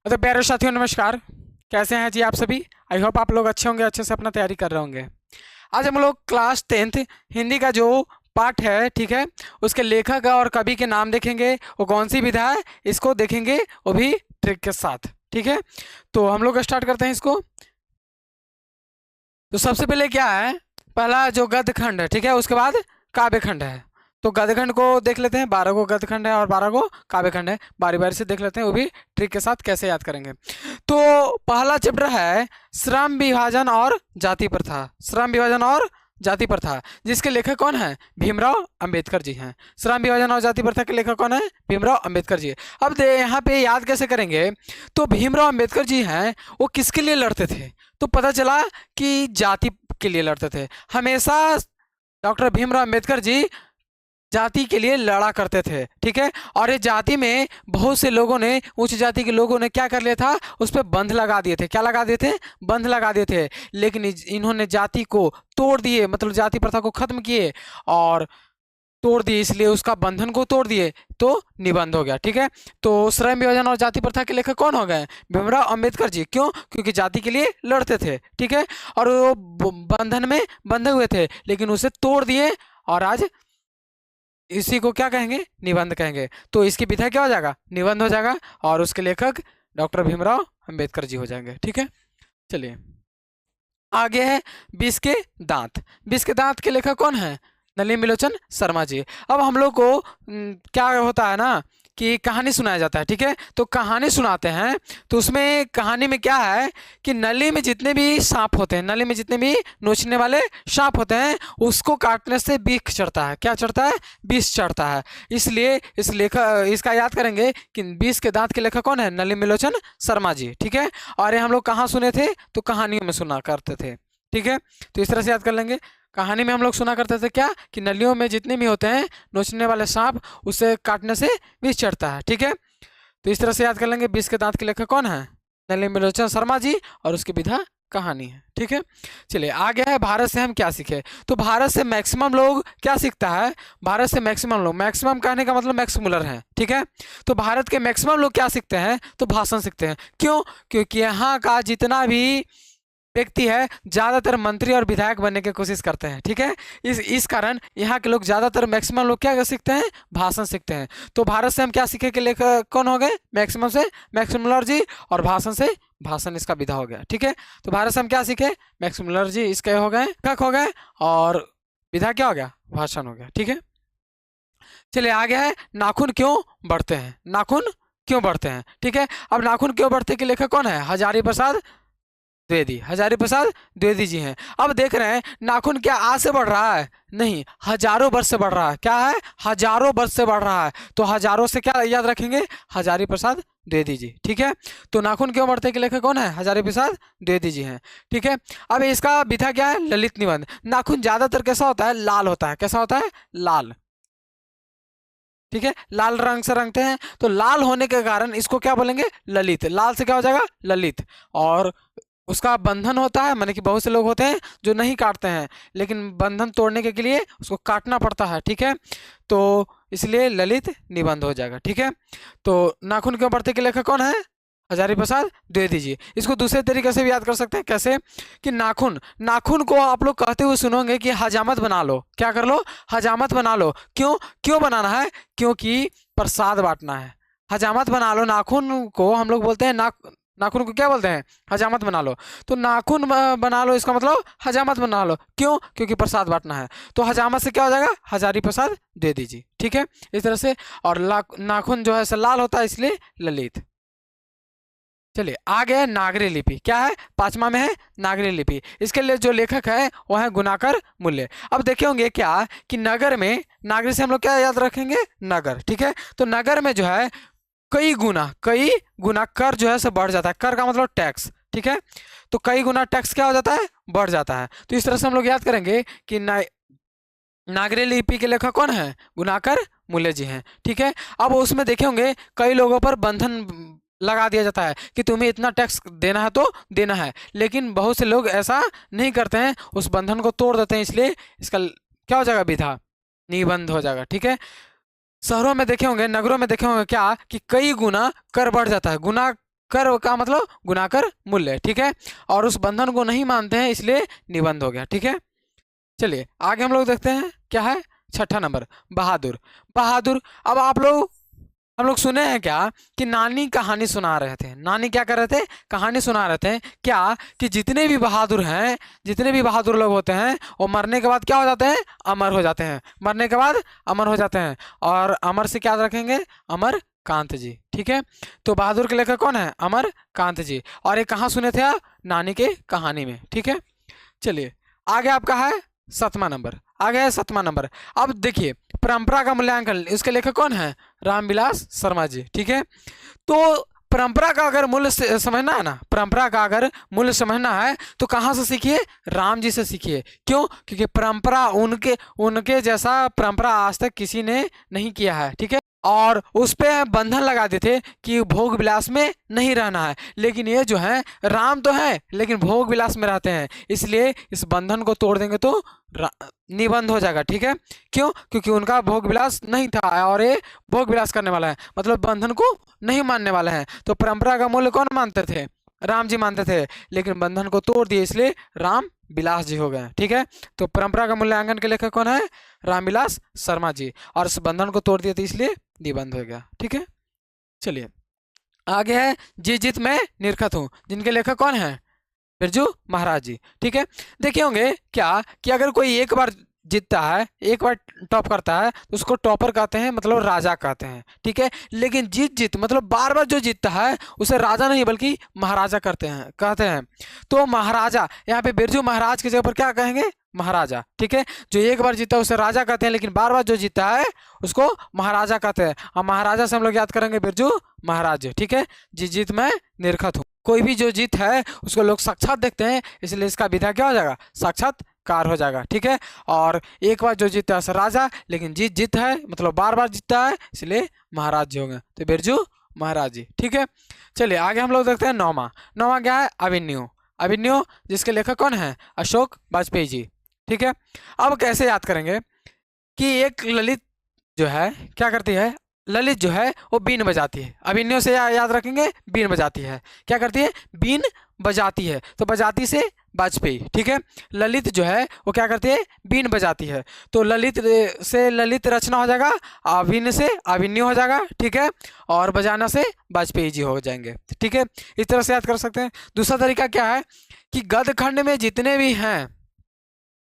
तो प्यारे साथियों नमस्कार। कैसे हैं जी आप सभी। आई होप आप लोग अच्छे होंगे, अच्छे से अपना तैयारी कर रहे होंगे। आज हम लोग क्लास 10th हिंदी का जो पाठ है, ठीक है, उसके लेखक और कवि के नाम देखेंगे, वो कौन सी विधा है इसको देखेंगे, वो भी ट्रिक के साथ। ठीक है, तो हम लोग स्टार्ट करते हैं इसको। तो सबसे पहले क्या है, पहला जो गद्य खंड है, ठीक है, उसके बाद काव्य खंड है। तो गद्य खंड को देख लेते हैं, 12 को गद्य खंड है और 12 को काव्य खंड है, बारी बारी से देख लेते हैं, वो भी ट्रिक के साथ कैसे याद करेंगे। तो पहला चैप्टर है श्रम विभाजन और जाति प्रथा। श्रम विभाजन और जाति प्रथा, जिसके लेखक कौन है, भीमराव अंबेडकर जी हैं। श्रम विभाजन और जाति प्रथा के लेखक कौन है, भीमराव अंबेडकर जी। अब दे यहाँ पे याद कैसे करेंगे, तो भीमराव अंबेडकर जी हैं, वो किसके लिए लड़ते थे, तो पता चला कि जाति के लिए लड़ते थे। हमेशा डॉक्टर भीमराव अंबेडकर जी जाति के लिए लड़ा करते थे, ठीक है। और ये जाति में बहुत से लोगों ने, उच्च जाति के लोगों ने क्या कर लिया था, उस पर बंध लगा दिए थे। क्या लगा दिए थे, बंध लगा दिए थे। लेकिन इन्होंने जाति को तोड़ दिए, मतलब जाति प्रथा को खत्म किए और तोड़ दिए, इसलिए उसका बंधन को तोड़ दिए, तो निबंध हो गया। ठीक है, तो श्रम विभाजन और जाति प्रथा के लेखक कौन हो गए, भीमराव अंबेडकर जी। क्यों, क्योंकि जाति के लिए लड़ते थे, ठीक है, और वो बंधन में बंधे हुए थे, लेकिन उसे तोड़ दिए और आज इसी को क्या कहेंगे, निबंध कहेंगे। तो इसकी विधा क्या हो जाएगा, निबंध हो जाएगा, और उसके लेखक डॉक्टर भीमराव अंबेडकर जी हो जाएंगे। ठीक है, चलिए आगे है विष के दांत। विष के दांत के लेखक कौन है, नलिनीलोचन शर्मा जी। अब हम लोग को क्या होता है ना कि कहानी सुनाया जाता है, ठीक है, तो कहानी सुनाते हैं, तो उसमें कहानी में क्या है कि नली में जितने भी सांप होते हैं, नली में जितने भी नोचने वाले सांप होते हैं, उसको काटने से विष चढ़ता है। क्या चढ़ता है, विष चढ़ता है। इसलिए इस लेखक, इसका याद करेंगे कि विष के दांत के लेखक कौन है, नलिनीलोचन शर्मा जी। ठीक है, और ये हम लोग कहाँ सुने थे, तो कहानियों में सुना करते थे। ठीक है, तो इस तरह से याद कर लेंगे। कहानी में हम लोग सुना करते थे क्या, कि नलियों में जितने भी होते हैं नोचने वाले सांप, उसे काटने से विष चढ़ता है। ठीक है, तो इस तरह से याद कर लेंगे। विष के दांत के लेखक कौन है, नलिनीलोचन शर्मा जी, और उसकी विधा कहानी है। ठीक है, चलिए आगे है भारत से हम क्या सीखे। तो भारत से मैक्सिमम लोग क्या सीखता है, भारत से मैक्सिमम लोग, मैक्सिमम कहने का मतलब मैक्सिमुलर है। ठीक है, तो भारत के मैक्सिमम लोग क्या सीखते हैं, तो भाषण सीखते हैं। क्यों, क्योंकि यहाँ का जितना भी व्यक्ति है ज़्यादातर मंत्री और विधायक बनने की कोशिश करते हैं। ठीक है, इस कारण यहाँ के लोग ज़्यादातर मैक्सिमम लोग क्या सीखते हैं, भाषण सीखते हैं। तो भारत से हम क्या सीखे के लेखक कौन हो गए, मैक्सिमम से मैक्सिमुलर जी, और भाषण से भाषण इसका विधा हो गया। ठीक है, तो भारत से हम क्या सीखे, मैक्सिमुलर जी इसके हो गए, लेखक हो गए, और विधा क्या हो गया, भाषण हो गया। ठीक है, चलिए आगे है नाखून क्यों बढ़ते हैं। नाखून क्यों बढ़ते हैं, ठीक है। अब नाखून क्यों बढ़ते के लेखक कौन है, हजारी प्रसाद द्विवेदी। हजारी प्रसाद द्विवेदी जी हैं। अब देख रहे हैं नाखून क्या आज से बढ़ रहा है, नहीं, हजारों वर्ष से बढ़ रहा है। क्या है, हजारों वर्ष से बढ़ रहा है। तो हजारों से क्या याद रखेंगे, हजारी प्रसाद द्विवेदी जी। ठीक है, तो नाखून क्यों बढ़ते के लेखक कौन है, हजारी प्रसाद द्विवेदी जी हैं। ठीक है, अब इसका विधा क्या है, ललित निबंध। नाखून ज्यादातर कैसा होता है, लाल होता है। कैसा होता है, लाल। ठीक है, लाल रंग से रंगते हैं, तो लाल होने के कारण इसको क्या बोलेंगे, ललित। लाल से क्या हो जाएगा, ललित। और उसका बंधन होता है, माने कि बहुत से लोग होते हैं जो नहीं काटते हैं, लेकिन बंधन तोड़ने के लिए उसको काटना पड़ता है। ठीक है, तो इसलिए ललित निबंध हो जाएगा। ठीक है, तो नाखून क्यों बढ़ते के लेखक कौन है, हजारी प्रसाद द्विवेदी जी। इसको दूसरे तरीके से भी याद कर सकते हैं, कैसे कि नाखून, नाखून को आप लोग कहते हुए सुनोगे कि हजामत बना लो। क्या कर लो, हजामत बना लो। क्यों, क्यों बनाना है, क्योंकि प्रसाद बांटना है। हजामत बना लो, नाखून को हम लोग बोलते हैं नाखून को क्या बोलते हैं, हजामत बना लो। तो नाखून बना लो, इसका मतलब हजामत बना लो। क्यों, क्योंकि प्रसाद बांटना है। तो हजामत से क्या हो जाएगा, हजारी प्रसाद दे दीजिए। ठीक है, इस तरह से। और नाखून जो है लाल होता है, इसलिए ललित। चलिए आगे है नागरी लिपि। क्या है, पांचवा में है नागरी लिपि। इसके लिए जो लेखक है वो है गुणाकर मूल्य। अब देखे होंगे क्या कि नगर में, नागरी से हम लोग क्या याद रखेंगे, नगर। ठीक है, तो नगर में जो है कई गुना कर जो है से बढ़ जाता है। कर का मतलब टैक्स। ठीक है, तो कई गुना टैक्स क्या हो जाता है, बढ़ जाता है। तो इस तरह से हम लोग याद करेंगे कि नागरी लिपि के लेखक कौन है, गुणाकर मूल्य जी हैं। ठीक है, अब उसमें देखे होंगे कई लोगों पर बंधन लगा दिया जाता है कि तुम्हें इतना टैक्स देना है तो देना है, लेकिन बहुत से लोग ऐसा नहीं करते हैं, उस बंधन को तोड़ देते हैं, इसलिए इसका क्या हो जाएगा, विधा निबंध हो जाएगा। ठीक है, शहरों में देखे होंगे, नगरों में देखे होंगे क्या कि कई गुना कर बढ़ जाता है। गुना कर का मतलब गुणाकर मूल्य, ठीक है। और उस बंधन को नहीं मानते हैं, इसलिए निबंध हो गया, ठीक है। चलिए आगे हम लोग देखते हैं क्या है। छठा नंबर बहादुर। बहादुर, अब हम लोग सुने हैं क्या कि नानी कहानी सुना रहे थे। नानी क्या कर रहे थे, कहानी सुना रहे थे क्या, कि जितने भी बहादुर हैं, जितने भी बहादुर लोग होते हैं वो मरने के बाद क्या हो जाते हैं, अमर हो जाते हैं। मरने के बाद अमर हो जाते हैं। और अमर से क्या रखेंगे, अमर कांत जी, ठीक है। तो बहादुर के लेखक कौन है, अमर कांत जी। और ये कहाँ सुने थे आप, नानी के कहानी में, ठीक है। चलिए आगे आपका है सातवां नंबर। आगे है सातवां नंबर। अब देखिए परंपरा का मूल्यांकन, इसके लेखक कौन है, रामविलास शर्मा जी, ठीक है। तो परंपरा का अगर मूल्य समझना है ना, परंपरा का अगर मूल्य समझना है तो कहाँ से सीखिए, राम जी से सीखिए। क्यों, क्योंकि परंपरा उनके उनके जैसा परंपरा आज तक किसी ने नहीं किया है, ठीक है। और उस पे बंधन लगा देते थे कि भोग विलास में नहीं रहना है, लेकिन ये जो है राम तो है लेकिन भोग विलास में रहते हैं, इसलिए इस बंधन को तोड़ देंगे तो निबंध हो जाएगा, ठीक है। क्यों, क्योंकि उनका भोग विलास नहीं था और ये भोग विलास करने वाला है, मतलब बंधन को नहीं मानने वाला है। तो परंपरा का मूल्य कौन मानते थे, राम जी मानते थे, लेकिन बंधन को तोड़ दिए इसलिए राम विलास जी हो गए, ठीक है। तो परंपरा का मूल्यांकन के लेखक कौन है, रामविलास शर्मा जी। और इस बंधन को तोड़ दिए थे इसलिए निबंध हो गया, ठीक है। चलिए आगे है जी जित मैं निरखत हूँ, जिनके लेखक कौन है, बिरजू महाराज जी, ठीक है। देखे होंगे क्या कि अगर कोई एक बार जीतता है, एक बार टॉप करता है तो उसको टॉपर कहते हैं, मतलब राजा कहते हैं, ठीक है। लेकिन जीत जीत मतलब बार बार जो जीतता है उसे राजा नहीं बल्कि महाराजा कहते हैं। तो महाराजा, यहाँ पे बिरजू महाराज की जगह पर क्या कहेंगे, महाराजा, ठीक है। जो एक बार जीता है उसे राजा कहते हैं, लेकिन बार बार जो जीता है उसको महाराजा कहते हैं। और महाराजा से हम लोग याद करेंगे बिरजू महाराज, ठीक है। जी जीत मैं निरखत हूँ, कोई भी जो जीत है उसको लोग साक्षात देखते हैं, इसलिए इसका विधा क्या हो जाएगा, साक्षात्कार हो जाएगा, ठीक है। और एक बार जो जीतता है राजा, लेकिन जीत जीत है मतलब बार बार जीतता है, इसलिए महाराज जी होंगे, तो बिरजू महाराज जी, ठीक है। चलिए आगे हम लोग देखते हैं नौवां क्या है, अभिमन्यु। अभिमन्यु जिसके लेखक कौन है, अशोक वाजपेयी जी, ठीक है। अब कैसे याद करेंगे कि एक ललित जो है क्या करती है, ललित जो है वो बीन बजाती है। अभिमन्यु से याद रखेंगे, बीन बजाती है, क्या करती है, बीन बजाती है। तो बजाती से वाजपेयी, ठीक है। ललित जो है वो क्या करती है, बीन बजाती है। तो ललित से ललित रचना हो जाएगा, अभिन्न से अभिमन्यु हो जाएगा, ठीक है। और बजाना से वाजपेयी जी हो जाएंगे, ठीक है। इस तरह से याद कर सकते हैं। दूसरा तरीका क्या है कि गद्य खंड में जितने भी हैं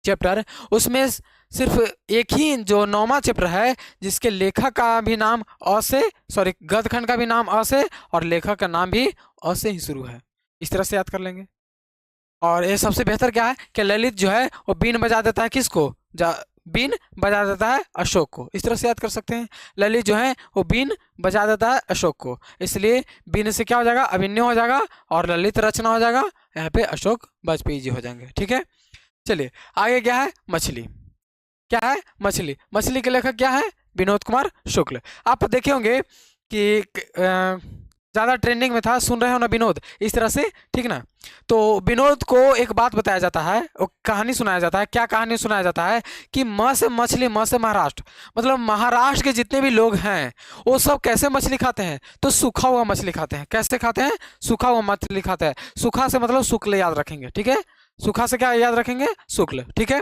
चैप्टर, उसमें सिर्फ एक ही जो नौवां चैप्टर है जिसके लेखक का भी नाम अ से, सॉरी गद्य खंड का भी नाम अ से और लेखक का नाम भी अ से ही शुरू है, इस तरह से याद कर लेंगे। और ये सबसे बेहतर क्या है कि ललित जो है वो बीन बजा देता है, किसको, बीन बजा देता है अशोक को, इस तरह से याद कर सकते हैं। ललित जो है वो बीन बजा देता है अशोक को, इसलिए बीन से क्या हो जाएगा, अभिमन्यु हो जाएगा और ललित रचना हो जाएगा, यहाँ पे अशोक वाजपेयी जी हो जाएंगे, ठीक है। चलिए आगे क्या है, मछली। क्या है, मछली। मछली के लेखक क्या है, विनोद कुमार शुक्ल। आप देखे होंगे कि ज़्यादा ट्रेंडिंग में था, सुन रहे हो ना विनोद, इस तरह से, ठीक ना। तो विनोद को एक बात बताया जाता है, वो कहानी सुनाया जाता है। क्या कहानी सुनाया जाता है कि म से मछली, म से महाराष्ट्र, मतलब महाराष्ट्र के जितने भी लोग हैं वो सब कैसे मछली खाते हैं, तो सूखा हुआ मछली खाते हैं। कैसे खाते हैं, सूखा हुआ मछली खाते हैं। सूखा से मतलब शुक्ल याद रखेंगे, ठीक है। सूखा से क्या याद रखेंगे, शुक्ल, ठीक है।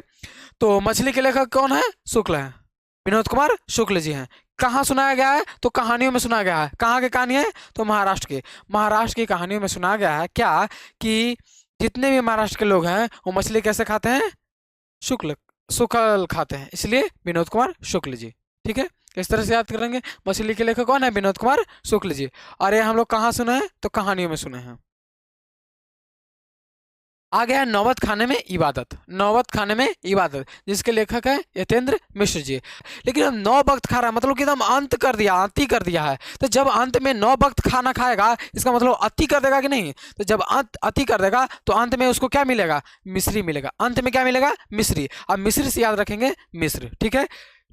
तो मछली के लेखक कौन है, शुक्ल है, विनोद कुमार शुक्ल जी हैं। कहाँ सुनाया गया है, तो कहानियों में सुनाया गया है। कहाँ की कहानी है, तो महाराष्ट्र की कहानियों में सुनाया गया है क्या कि जितने भी महाराष्ट्र के लोग हैं वो मछली कैसे खाते हैं, शुक्ल खाते हैं, इसलिए विनोद कुमार शुक्ल जी, ठीक है। इस तरह से याद करेंगे। मछली के लेखक कौन है, विनोद कुमार शुक्ल जी। और ये हम लोग कहाँ सुने हैं, तो कहानियों में सुने हैं। आ गया नौबत खाने में इबादत। नौबत खाने में इबादत जिसके लेखक है यतेंद्र मिश्र जी। लेकिन अब 9 वक्त खा रहा है, मतलब कि एकदम अंत कर दिया, अति कर दिया है। तो जब अंत में 9 वक्त खाना खाएगा, इसका मतलब अति कर देगा कि नहीं। तो जब अति कर देगा तो अंत में उसको क्या मिलेगा, मिश्री मिलेगा। अंत में क्या मिलेगा, मिश्री। अब मिश्री से याद रखेंगे मिश्र, ठीक है।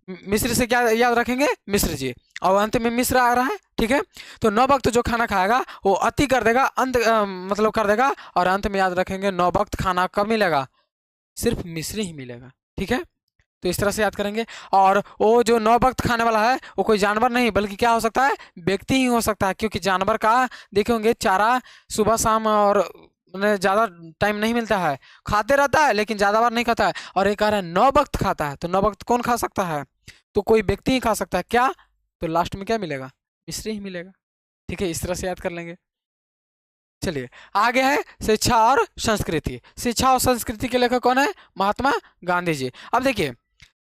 मिश्र से क्या याद रखेंगे, मिश्र जी। और अंत में मिश्र आ रहा है, ठीक है। तो 9 वक्त जो खाना खाएगा वो अति कर देगा, अंत मतलब कर देगा, और अंत में याद रखेंगे 9 वक्त खाना कब मिलेगा, सिर्फ मिश्री ही मिलेगा, ठीक है। तो इस तरह से याद करेंगे। और वो जो 9 वक्त खाने वाला है वो कोई जानवर नहीं बल्कि क्या हो सकता है, व्यक्ति ही हो सकता है, क्योंकि जानवर का देखे होंगे चारा सुबह शाम और उन्हें ज़्यादा टाइम नहीं मिलता है, खाते रहता है लेकिन ज़्यादा बार नहीं खाता है। और एक कह रहा है 9 वक्त खाता है, तो 9 वक्त कौन खा सकता है, तो कोई व्यक्ति ही खा सकता है। क्या, तो लास्ट में क्या मिलेगा, मिश्री ही मिलेगा। ठीक है, इस तरह से याद कर लेंगे। चलिए आगे है शिक्षा और संस्कृति। शिक्षा और संस्कृति के लेखक कौन है, महात्मा गांधी जी। अब देखिए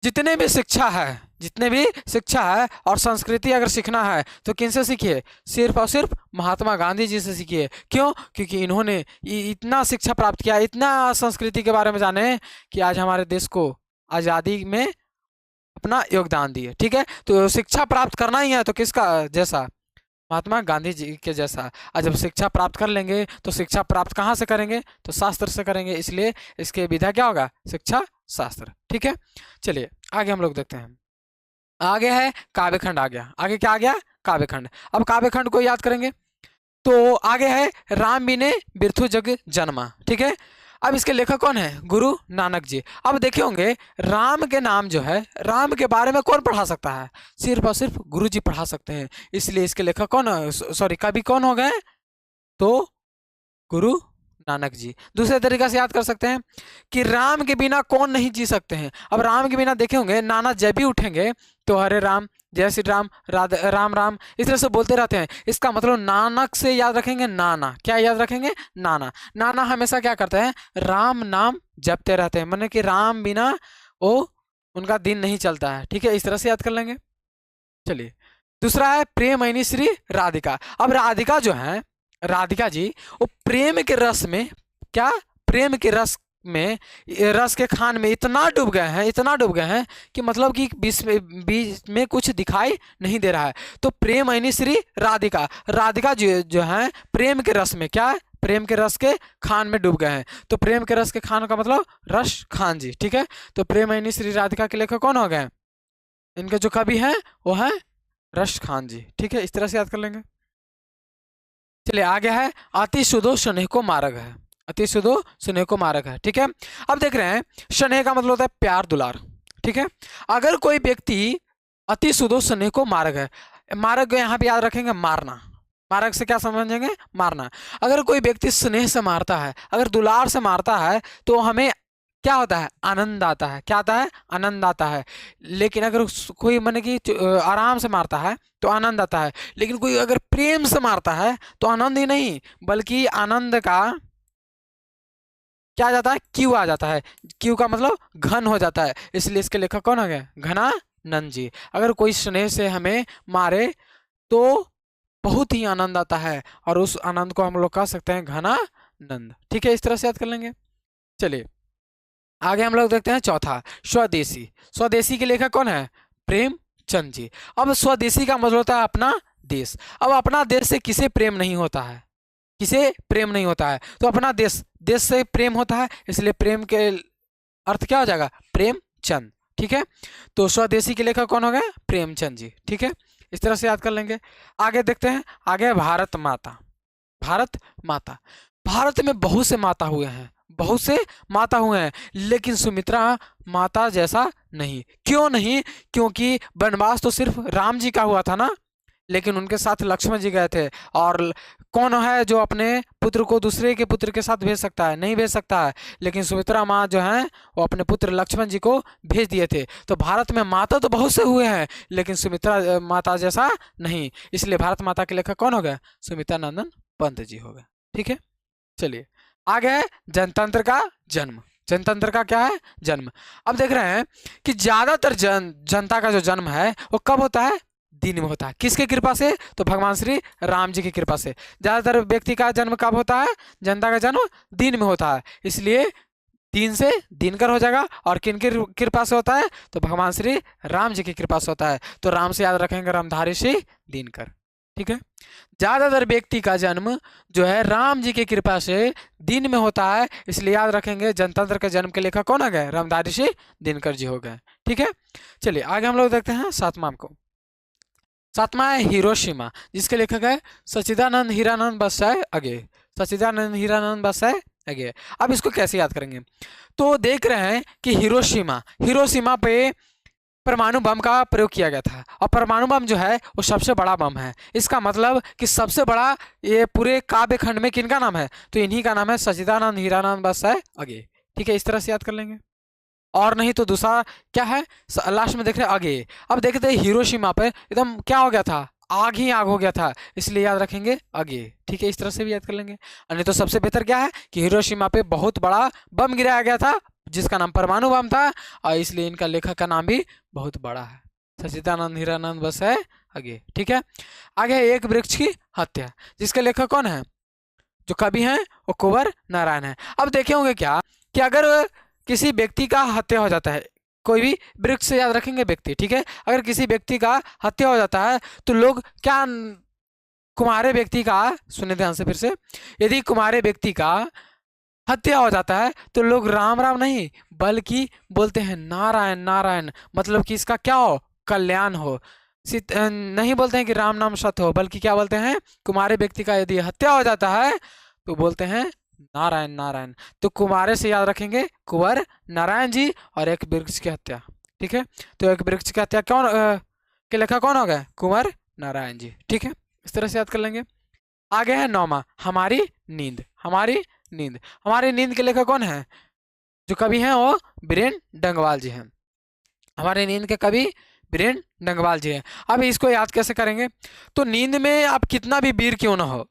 जितने भी शिक्षा है और संस्कृति अगर सीखना है तो किनसे सीखिए, सिर्फ और सिर्फ महात्मा गांधी जी से सीखिए। क्यों, क्योंकि इन्होंने इतना शिक्षा प्राप्त किया, इतना संस्कृति के बारे में जाने कि आज हमारे देश को आज़ादी में अपना योगदान दिए। ठीक है, तो शिक्षा प्राप्त करना ही है तो किसका जैसा, महात्मा गांधी जी के जैसा। और जब शिक्षा प्राप्त कर लेंगे तो शिक्षा प्राप्त कहाँ से करेंगे, तो शास्त्र से करेंगे, इसलिए इसके विधा क्या होगा, शिक्षा शास्त्र। ठीक है, चलिए आगे हम लोग देखते हैं। आगे है काव्यखंड आ गया। आगे क्या आ गया, काव्यखंड। अब काव्यखंड को याद करेंगे तो आगे है राम बिने बिरथु जग जन्मा। ठीक है, अब इसके लेखक कौन है, गुरु नानक जी। अब देखे होंगे राम के नाम जो है, राम के बारे में कौन पढ़ा सकता है, सिर्फ और सिर्फ गुरु जी पढ़ा सकते हैं, इसलिए इसके लेखक कौन, सॉरी कवि कौन हो गए, तो गुरु नानक जी। दूसरे तरीका से याद कर सकते हैं कि राम के बिना कौन नहीं जी सकते हैं। अब राम के बिना देखे होंगे नाना जब भी उठेंगे तो हरे राम, जय श्री राम, राम राम, इस तरह से बोलते रहते हैं। इसका मतलब नानक से याद रखेंगे नाना, क्या याद रखेंगे, नाना। नाना हमेशा क्या करते हैं, राम नाम जपते रहते हैं, माने कि राम बिना वो उनका दिन नहीं चलता है। ठीक है, इस तरह से याद कर लेंगे। चलिए दूसरा है प्रेमयनी श्री राधिका। अब राधिका जो है, राधिका जी वो प्रेम के रस में, क्या, प्रेम के रस में, रस के खान में इतना डूब गए हैं, इतना डूब गए हैं कि मतलब कि बीच में कुछ दिखाई नहीं दे रहा है। तो प्रेमयनी श्री राधिका, राधिका जो है प्रेम के रस में, क्या, प्रेम के रस के खान में डूब गए हैं। तो प्रेम के रस के खान का मतलब रस खान जी। ठीक है, तो प्रेमयनी श्री राधिका के लेखक कौन हो गए, इनके जो कवि हैं वो हैं रस खान जी। ठीक है, इस तरह से याद कर लेंगे। चलिए आगे है अति सुदो स्नेह को मार्ग है। अति सुदो स्नेह को मार्ग है। ठीक है, अब देख रहे हैं स्नेह का मतलब होता है प्यार दुलार। ठीक है, अगर कोई व्यक्ति अति सुदो स्नेह को मार्ग है, मार्ग यहाँ पे याद रखेंगे मारना, मार्ग से क्या समझेंगे, मारना। अगर कोई व्यक्ति स्नेह से मारता है, अगर दुलार से मारता है तो हमें क्या होता है, आनंद आता है। क्या आता है, आनंद आता है। लेकिन अगर कोई माने कि आराम से मारता है तो आनंद आता है, लेकिन कोई अगर प्रेम से मारता है तो आनंद ही नहीं बल्कि आनंद का क्या आ जाता है, क्यू आ जाता है। क्यू का मतलब घन हो जाता है, इसलिए इसके लेखक कौन हो गए, घनानंद जी। अगर कोई स्नेह से हमें मारे तो बहुत ही आनंद आता है और उस आनंद को हम लोग कह सकते हैं घनानंद। ठीक है, इस तरह से याद कर लेंगे। चलिए आगे हम लोग देखते हैं चौथा स्वदेशी। स्वदेशी के लेखक कौन है, प्रेमचंद जी। अब स्वदेशी का मतलब होता है अपना देश। अब अपना देश से किसे प्रेम नहीं होता है, किसे प्रेम नहीं होता है, तो अपना देश, देश से प्रेम होता है, इसलिए प्रेम के अर्थ क्या हो जाएगा, प्रेमचंद। ठीक है, तो स्वदेशी के लेखक कौन हो गए, प्रेमचंद जी। ठीक है, इस तरह से याद कर लेंगे। आगे देखते हैं, आगे भारत माता। भारत माता, भारत में बहुत से माता हुए हैं, बहुत से माता हुए हैं, लेकिन सुमित्रा माता जैसा नहीं। क्यों नहीं, क्योंकि वनवास तो सिर्फ राम जी का हुआ था ना, लेकिन उनके साथ लक्ष्मण जी गए थे। और कौन है जो अपने पुत्र को दूसरे के पुत्र के साथ भेज सकता है, नहीं भेज सकता है, लेकिन सुमित्रा माँ जो है वो अपने पुत्र लक्ष्मण जी को भेज दिए थे। तो भारत में माता तो बहुत से हुए हैं लेकिन सुमित्रा माता जैसा नहीं, इसलिए भारत माता के लेखक कौन हो गए, सुमित्रा नंदन पंत जी हो गए। ठीक है, चलिए आगे है जनतंत्र का जन्म। जनतंत्र का क्या है, जन्म। अब देख रहे हैं कि ज्यादातर जनता का जो जन्म है वो कब होता है, दिन में होता है। किसके कृपा से, तो भगवान श्री राम जी की कृपा से। ज्यादातर व्यक्ति का जन्म कब होता है, जनता का जन्म दिन में होता है, इसलिए दिन से दिनकर हो जाएगा। और किन की कृपा से होता है, तो भगवान श्री राम जी की कृपा से होता है। तो राम से याद रखेंगे रामधारी श्री दिनकर। ठीक है, ज्यादातर व्यक्ति का जन्म जो है राम जी की कृपा से दिन में होता है, इसलिए याद रखेंगे जनतंत्र के जन्म के लेखक कौन आ गए, रामधारी श्री दिनकर जी हो गए। ठीक है, चलिए आगे हम लोग देखते हैं सातवां को। सातवां है हिरोशिमा, जिसके लेखक है सच्चिदानंद हीरानंद बसाय अगे। सच्चिदानंद हीरानंद बसाय आगे। अब इसको कैसे याद करेंगे? तो देख रहे हैं कि हिरोशिमा पे परमाणु बम का प्रयोग किया गया था, और परमाणु बम जो है वो सबसे बड़ा बम है। इसका मतलब कि सबसे बड़ा ये पूरे काव्य खंड में किनका नाम है? तो इन्हीं का नाम है, सच्चिदानंद हीरानंद बस है आगे। ठीक है, इस तरह से याद कर लेंगे। और नहीं तो दूसरा क्या है, लास्ट में देख रहे हैं आगे। अब देखते हैं हिरोशिमा पे एकदम क्या हो गया था, आग ही आग हो गया था, इसलिए याद रखेंगे आगे। ठीक है, इस तरह से भी याद कर लेंगे। और नहीं तो सबसे बेहतर क्या है कि हिरोशिमा पे बहुत बड़ा बम गिराया गया था जिसका नाम परमाणु बम था, और इसलिए इनका लेखक का नाम भी बहुत बड़ा है, सच्चिदानंद हीरानंद बस है आगे। ठीक है, आगे है एक वृक्ष की हत्या, जिसके लेखक कौन है? जो कवि हैं वो कुंवर नारायण है। अब देखे होंगे क्या कि अगर किसी व्यक्ति का हत्या हो जाता है, कोई भी वृक्ष से याद रखेंगे व्यक्ति, ठीक है, अगर किसी व्यक्ति का हत्या हो जाता है तो लोग क्या, कुमारे व्यक्ति का, सुने ध्यान से फिर से, यदि कुमारे व्यक्ति का हत्या हो जाता है तो लोग राम राम नहीं बल्कि बोलते हैं नारायण नारायण, मतलब कि इसका क्या हो, कल्याण हो। नहीं बोलते हैं कि राम नाम सत्य हो, बल्कि क्या बोलते हैं, कुमारे व्यक्ति का यदि हत्या हो जाता है तो बोलते हैं नारायण नारायण। तो कुमारे से याद रखेंगे कुंवर नारायण जी और एक वृक्ष की हत्या। ठीक है, तो एक वृक्ष की हत्या कौन के लेखक कौन हो गए? कुंवर नारायण जी। ठीक है, इस तरह से याद कर लेंगे। आगे है नौमा, हमारी नींद। हमारी नींद के लेखक कौन है? जो कवि हैं वो बीरेन्द्र डंगवाल जी हैं। हमारे नींद के कवि बीरेन्द्र डंगवाल जी हैं। अब इसको याद कैसे करेंगे? तो नींद में आप कितना भी वीर क्यों ना हो,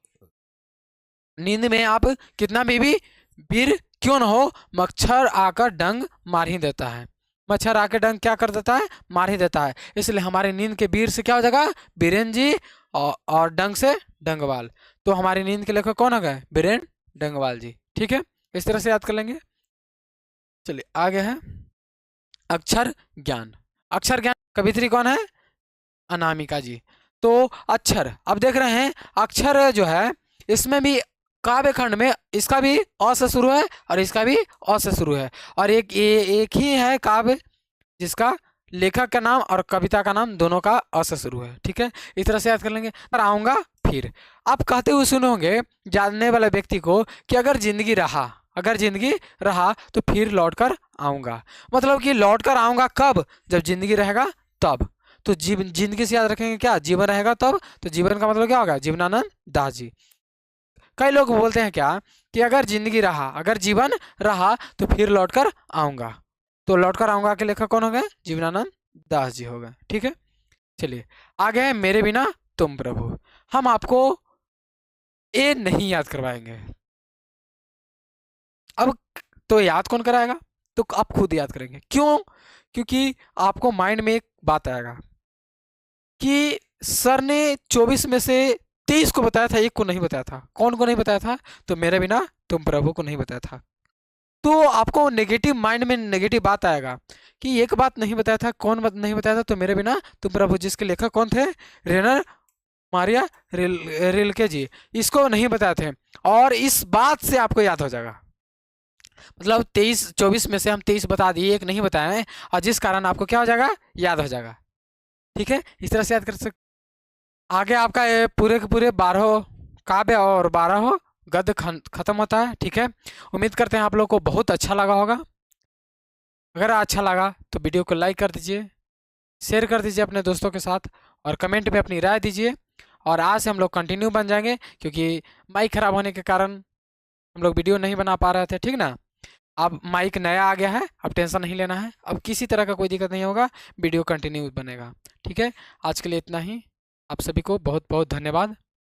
नींद में आप कितना भी वीर क्यों न हो, मच्छर आकर डंग मार ही देता है। मच्छर आकर डंग क्या कर देता है? मार ही देता है। इसलिए हमारे नींद के वीर से क्या हो जाएगा? बीरेन्द्र जी, और डंग से डंगवाल। तो हमारी नींद के लेखक कौन हो गए? बीरेन्द्र डंगवाल जी। ठीक है, इस तरह से याद कर लेंगे। चलिए आगे है अक्षर ज्ञान। अक्षर ज्ञान कवित्री कौन है? अनामिका जी। तो अक्षर, अब देख रहे हैं अक्षर जो है इसमें भी काव्य खंड में इसका भी अ से शुरू है और इसका भी अ से शुरू है, और एक ही है काव्य जिसका लेखक का नाम और कविता का नाम दोनों का अ से शुरू है। ठीक है, इस तरह से याद कर लेंगे। पर आऊँगा फिर, आप कहते हुए सुनोगे जानने वाले व्यक्ति को कि अगर जिंदगी रहा तो फिर लौट कर आऊँगा। मतलब कि लौट कर आऊँगा कब? जब जिंदगी रहेगा तब। तो जिंदगी से याद रखेंगे क्या? जीवन रहेगा तब। तो जीवन का मतलब क्या होगा? जीवनानंद दास जी। कई लोग बोलते हैं क्या कि अगर जीवन रहा तो फिर लौटकर आऊंगा। तो लौटकर आऊंगा के लेखक कौन हो गए? जीवनानंद दास जी हो गए। ठीक है, चलिए आगे है मेरे बिना तुम प्रभु। हम आपको ए नहीं याद करवाएंगे। अब तो याद कौन कराएगा? तो आप खुद याद करेंगे। क्यों? क्योंकि आपको माइंड में एक बात आएगा कि सर ने 24 में से 23 को बताया था, एक को नहीं बताया था। कौन को नहीं बताया था? तो मेरे बिना तुम प्रभु को नहीं बताया था। तो आपको नेगेटिव माइंड में नेगेटिव बात आएगा कि एक बात नहीं बताया था, कौन नहीं बताया था? तो मेरे बिना तुम प्रभु, जिसके लेखक कौन थे? रेनर मारिया रिल्के जी। इसको नहीं बताए थे, और इस बात से आपको याद हो जाएगा। मतलब 24 में से हम 23 बता दिए, एक नहीं बताए हैं, और जिस कारण आपको क्या हो जाएगा? याद हो जाएगा। ठीक है, इस तरह से याद कर सकते। आगे आपका ये पूरे के पूरे 12 काव्य और 12 गद्य खत्म होता है। ठीक है, उम्मीद करते हैं आप लोग को बहुत अच्छा लगा होगा। अगर अच्छा लगा तो वीडियो को लाइक कर दीजिए, शेयर कर दीजिए अपने दोस्तों के साथ, और कमेंट में अपनी राय दीजिए। और आज से हम लोग कंटिन्यू बन जाएंगे, क्योंकि माइक खराब होने के कारण हम लोग वीडियो नहीं बना पा रहे थे। ठीक ना, अब माइक नया आ गया है, अब टेंशन नहीं लेना है, अब किसी तरह का कोई दिक्कत नहीं होगा, वीडियो कंटिन्यू बनेगा। ठीक है, आज के लिए इतना ही। आप सभी को बहुत बहुत धन्यवाद।